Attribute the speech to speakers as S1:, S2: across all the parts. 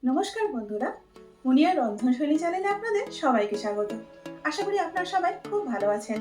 S1: নমস্কার বন্ধুরা, মুনিয়া রন্ধনশৈলী চ্যানেলে আপনাদের সবাইকে স্বাগত। আশা করি আপনারা সবাই খুব ভালো আছেন।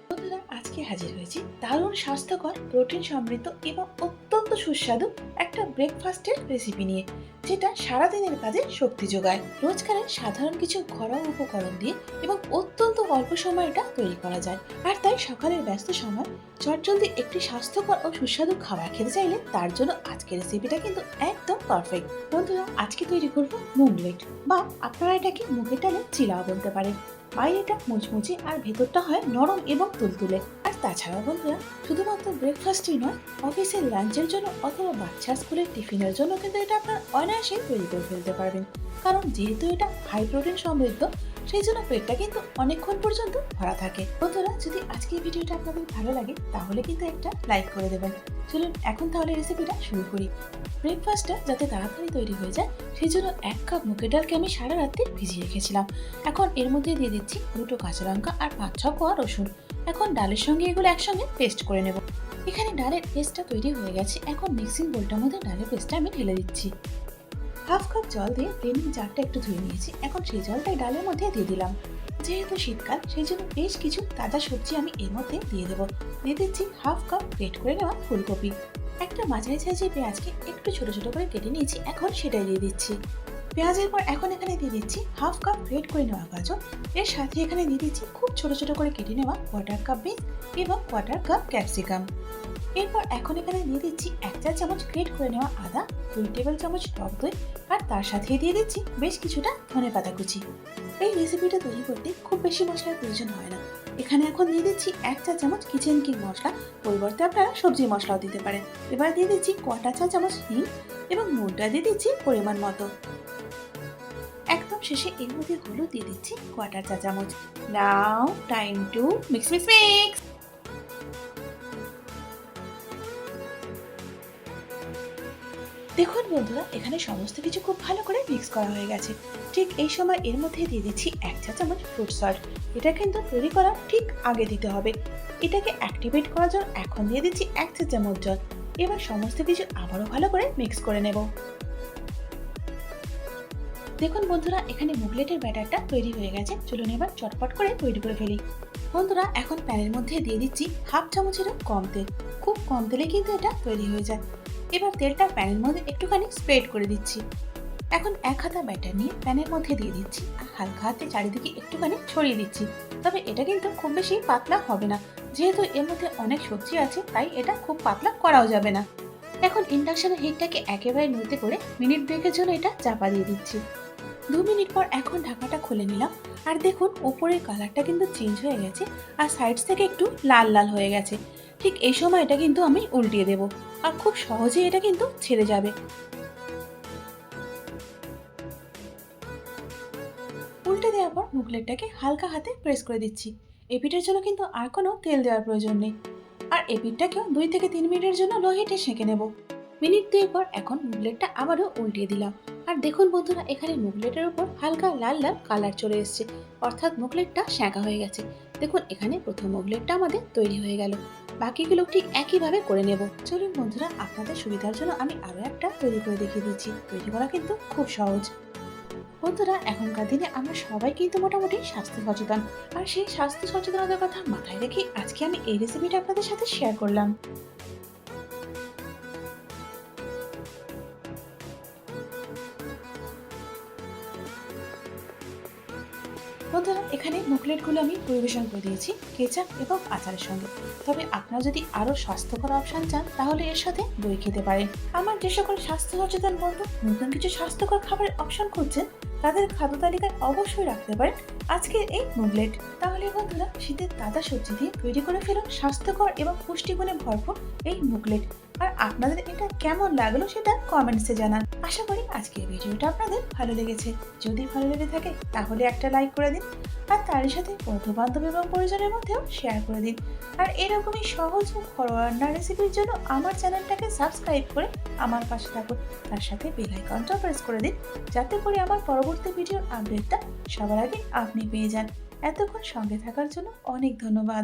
S1: বন্ধুরা, আজকে হাজির হয়েছি দারুণ স্বাস্থ্যকর, প্রোটিন সমৃদ্ধ এবং অত্যন্ত সুস্বাদু একটা ব্রেকফাস্টের রেসিপি নিয়ে, যেটা সারাদিনের কাজে শক্তি যোগায়। রোজকারের সাধারণ কিছু ঘরোয়া উপকরণ দিয়ে এবং অত্যন্ত অল্প সময়টা তৈরি করা যায়। আর তাই সকালের ব্যস্ত সময় চটজলদি একটি স্বাস্থ্যকর ও সুস্বাদু খাবার খেতে চাইলে তার জন্য আজকের রেসিপিটা কিন্তু একদম পারফেক্ট। বন্ধুরা, আজকে তৈরি করব মুগলেট, বা আপনারা এটাকে মুগের ডালের চিলাও বলতে পারেন। বাইরেটা মুচমুচে আর ভেতরটা হয় নরম এবং তুলতুলে। আর তাছাড়াও বন্ধুরা, শুধুমাত্র ব্রেকফাস্টই নয়, অফিসের লাঞ্চের জন্য অথবা বাচ্চার স্কুলের টিফিনের জন্য কিন্তু এটা আপনার অনায়াসে তৈরি করে ফেলতে পারবেন। কারণ যেহেতু এটা হাই প্রোটিন সমৃদ্ধ, সেই জন্য পেটটা কিন্তু অনেকক্ষণ পর্যন্ত ভরা থাকে। বন্ধুরা, যদি আজকের ভিডিওটা আপনাদের ভালো লাগে তাহলে কিন্তু একটা লাইক করে দেবেন। চলুন এখন তাহলে রেসিপিটা শুরু করি। ব্রেকফাস্টটা যাতে তাড়াতাড়ি তৈরি হয়ে যায়, সেই জন্য 1 কাপ মুগের ডালকে আমি সারা রাত্রে ভিজিয়ে রেখেছিলাম। এখন এর মধ্যে দিয়ে দিচ্ছি 2টো কাঁচা লঙ্কা আর 5-6 কোয়া রসুন। এখন ডালের সঙ্গে এগুলো একসঙ্গে পেস্ট করে নেব। এখানে ডালের পেস্টটা তৈরি হয়ে গেছে। এখন মিক্সিং বোলটার মধ্যে ডালের পেস্টটা আমি ঢেলে দিচ্ছি। 1/2 কাপ জল দিয়ে ব্লেন্ডিং জারটা একটু ধুয়ে নিয়েছি। এখন সেই জলটাই ডালের মধ্যে দিয়ে দিলাম। যেহেতু শীতকাল, সেই জন্য বেশ কিছু তাজা সবজি আমি এর মধ্যে দিয়ে দেবো। দিয়ে দিচ্ছি 1/2 কাপ গ্রেট করে নেওয়া ফুলকপি। একটা মাঝারি সাইজের পেঁয়াজকে একটু ছোট ছোট করে কেটে নিয়েছি, এখন সেটাই দিয়ে দিচ্ছি। পেঁয়াজের পর এখন এখানে দিয়ে দিচ্ছি 1/2 কাপ গ্রেট করে নেওয়া গাজর। এর সাথে এখানে দিয়ে দিচ্ছি খুব ছোট ছোট করে কেটে নেওয়া 1/4 কাপ বিনস এবং 1/4 কাপ ক্যাপসিকাম। এরপর এখন এখানে দিয়ে দিচ্ছি 1 চা চামচ গ্রেট করে নেওয়া আদা, 2 টেবিল চামচ টক দই, আর তার সাথে দিয়ে দিচ্ছি বেশ কিছুটা ধনেপাতা কুচি। এই রেসিপিটা তৈরি করতে খুব বেশি মশলার প্রয়োজন হয় না। এখানে এখন দিয়ে দিচ্ছি 1 চা চামচ কিচেন কিং মশলা, পরিবর্তে আপনারা সবজি মশলাও দিতে পারেন। এবার দিয়ে দিচ্ছি 1/4 চা চামচ হিং এবং নুনটা দিয়ে দিচ্ছি পরিমাণ মতো। একদম শেষে এর মধ্যে হলুদ দিয়ে দিচ্ছি 1/4 চা চামচ। Now time to mix mix mix. দেখুন বন্ধুরা, এখানে সমস্ত কিছু খুব ভালো করে মিক্স করা হয়ে গেছে। ঠিক এই সময় এর মধ্যে দিয়ে দিচ্ছি 1 চা চামচ ফ্রুট সল্ট। এটা কিন্তু তৈরি করার ঠিক আগে দিতে হবে। এটাকে অ্যাক্টিভেট করার জন্য এখন দিয়ে দিচ্ছি 1 চা চামচ জল। এবার সমস্ত কিছু আবারও ভালো করে মিক্স করে নেব। দেখুন বন্ধুরা, এখানে মুগলেটের ব্যাটারটা তৈরি হয়ে গেছে। চলুন এবার চটপট করে তৈরি করে ফেলি। বন্ধুরা, এখন প্যানের মধ্যে দিয়ে দিচ্ছি 1/2 চামচেরও কম তেল। খুব কম তেলে কিন্তু এটা তৈরি হয়ে যায়। এবার তেলটা প্যানের মধ্যে একটুখানি স্প্রেড করে দিচ্ছি। এখন 1 হাতা ব্যাটার নিয়ে প্যানের মধ্যে দিয়ে দিচ্ছি আর হালকা হাতে চারিদিকে একটুখানি ছড়িয়ে দিচ্ছি। তবে এটা কিন্তু খুব বেশি পাতলা হবে না, যেহেতু এর মধ্যে অনেক সবজি আছে, তাই এটা খুব পাতলা করাও যাবে না। এখন ইন্ডাকশনের হিটটাকে একেবারে নিতে করে মিনিট 2 জন্য এটা চাপা দিয়ে দিচ্ছি। 2 মিনিট পর এখন ঢাকাটা খুলে নিলাম। আর দেখুন, উপরের কালারটা কিন্তু চেঞ্জ হয়ে গেছে আর সাইডস থেকে একটু লাল লাল হয়ে গেছে। ঠিক এই সময় এটা কিন্তু আমি উল্টিয়ে দেব, আর খুব সহজেই এটা কিন্তু ছেড়ে যাবে। উল্টে দেওয়ার পর মুগলেটটাকে হালকা হাতে প্রেস করে দিচ্ছি। এপিটের জন্য কিন্তু আর কোনো তেল দেওয়ার প্রয়োজন নেই। আর এপিটটাকেও 2 থেকে 3 মিনিটের জন্য লো হিটে সেঁকে নেব। মিনিট 2 পর এখন মুগলেটটা আবারও উল্টিয়ে দিলাম। আর দেখুন বন্ধুরা, এখানে মুগলেটের উপর হালকা লাল লাল কালার চলে এসেছে, অর্থাৎ মুগলেটটা সেঁকা হয়ে গেছে। দেখুন, এখানে প্রথম মুগলেটটা আমাদের তৈরি হয়ে গেল। বাকিগুলো ঠিক একইভাবে করে নেব। চলুন বন্ধুরা, আপনাদের সুবিধার জন্য আমি আরও একটা তৈরি করে দেখিয়ে দিচ্ছি। তৈরি করা কিন্তু খুব সহজ। বন্ধুরা, এখনকার দিনে আমরা সবাই কিন্তু মোটামুটি স্বাস্থ্য সচেতন। আর সেই স্বাস্থ্য সচেতনতার কথা মাথায় রেখে আজকে আমি এই রেসিপিটা আপনাদের সাথে শেয়ার করলাম। বন্ধুরা, এখানে মুগলেটগুলো আমি পরিবেশন করে দিয়েছি কেচাপ এবং আচারের সঙ্গে। তবে আপনারা যদি আরও স্বাস্থ্যকর অপশান চান, তাহলে এর সাথে দই খেতে পারেন। আমার যে সকল স্বাস্থ্য সচেতন বন্ধু নতুন কিছু স্বাস্থ্যকর খাবারের অপশান খুঁজছেন, তাদের খাদ্য তালিকায় অবশ্যই রাখতে পারেন আজকের এই মুগলেট। তাহলে বন্ধুরা, শীতের তাজা সবজি দিয়ে তৈরি করে ফেলুন স্বাস্থ্যকর এবং পুষ্টিগুণে ভরপুর এই মুগলেট। আর আপনাদের এটা কেমন লাগলো সেটা কমেন্টসে জানান। আশা করি আজকের ভিডিওটা আপনাদের ভালো লেগেছে। যদি ভালো লেগে থাকে তাহলে একটা লাইক করে দিন, আর তারই সাথে বন্ধু বান্ধব এবং পরিজনের মধ্যেও শেয়ার করে দিন। আর এরকমই সহজ ও ঘরোয়া রান্নার রেসিপির জন্য আমার চ্যানেলটাকে সাবস্ক্রাইব করে আমার পাশে থাকুন। তার সাথে বেল আইকনটা প্রেস করে দিন, যাতে করে আমার পরবর্তী ভিডিওর আপডেটটা সবার আগে আপনি পেয়ে যান। এতক্ষণ সঙ্গে থাকার জন্য অনেক ধন্যবাদ।